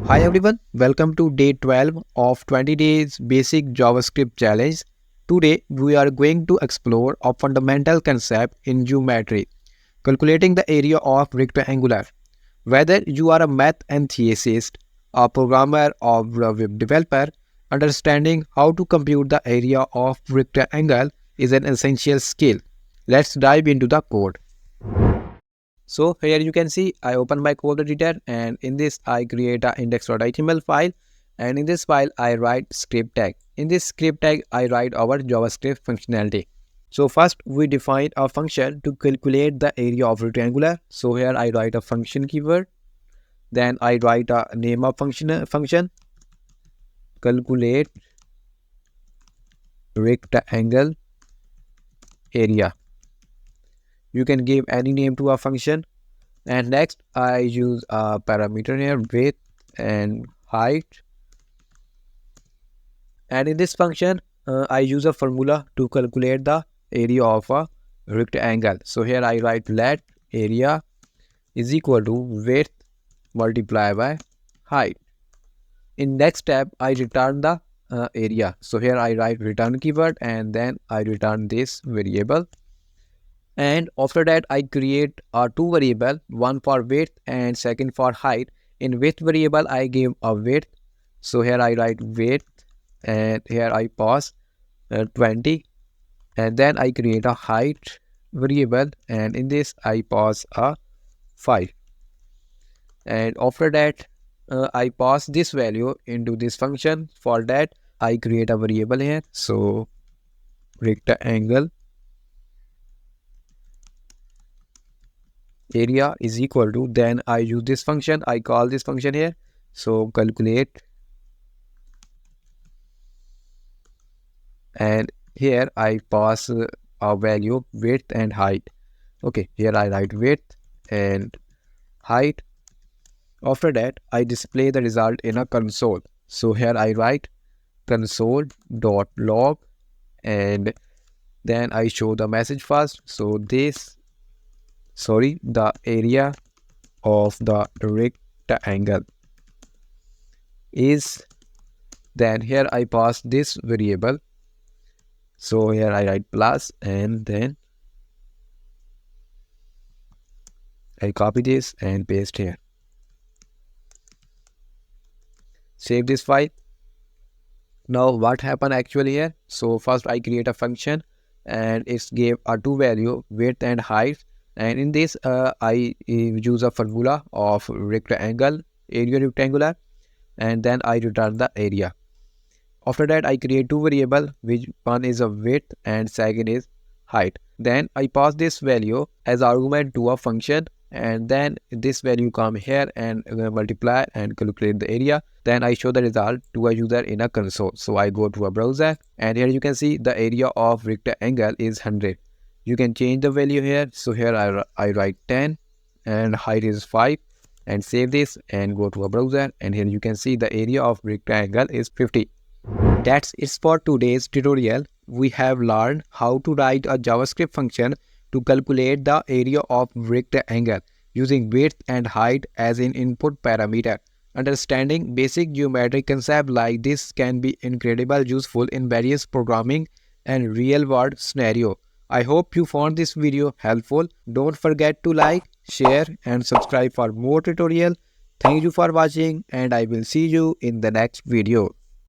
Hi everyone, welcome to day 12 of 20 days basic JavaScript challenge. Today we are going to explore a fundamental concept in geometry, calculating the area of rectangular. Whether you are a math enthusiast, a programmer or a web developer, understanding how to compute the area of rectangle is an essential skill. Let's dive into the code. So here you can see I open my code editor, and in this I create a index.html file, and in this file I write script tag. In this script tag I write our JavaScript functionality. So first we define a function to calculate the area of rectangular. So here I write a function keyword, then I write a name of function calculate rectangle area. You can give any name to a function. And next I use a parameter here, width and height. And in this function I use a formula to calculate the area of a rectangle. So here I write let area is equal to width multiplied by height. In next step I return the area. So here I write return keyword, and then I return this variable. And after that I create two variable, one for width and second for height. In width variable I give a width, so here I write width, and here I pass 20, and then I create a height variable, and in this I pass a 5. And after that I pass this value into this function. For that I create a variable here, so rectangle area is equal to, then I use this function, I call this function here, so calculate, and here I pass a value width and height. Okay, here I write width and height. After that I display the result in a console. So here I write console.log, and then I show the message first. So the area of the rectangle is, then here I pass this variable. So here I write plus, and then I copy this and paste here. Save this file. Now what happened actually here? So first I create a function, and it's gave a two value, width and height. And in this I use a formula of rectangle, area rectangular, and then I return the area. After that I create two variable, which one is a width and second is height. Then I pass this value as argument to a function, and then this value come here and multiply and calculate the area. Then I show the result to a user in a console. So I go to a browser, and here you can see the area of rectangle is 100. You can change the value here. So here I write 10 and height is 5, and save this and go to a browser, and here you can see the area of rectangle is 50. That's it for today's tutorial. We have learned how to write a JavaScript function to calculate the area of rectangle using width and height as an input parameter. Understanding basic geometric concepts like this can be incredibly useful in various programming and real-world scenarios. I hope you found this video helpful. Don't forget to like, share and subscribe for more tutorials. Thank you for watching, and I will see you in the next video.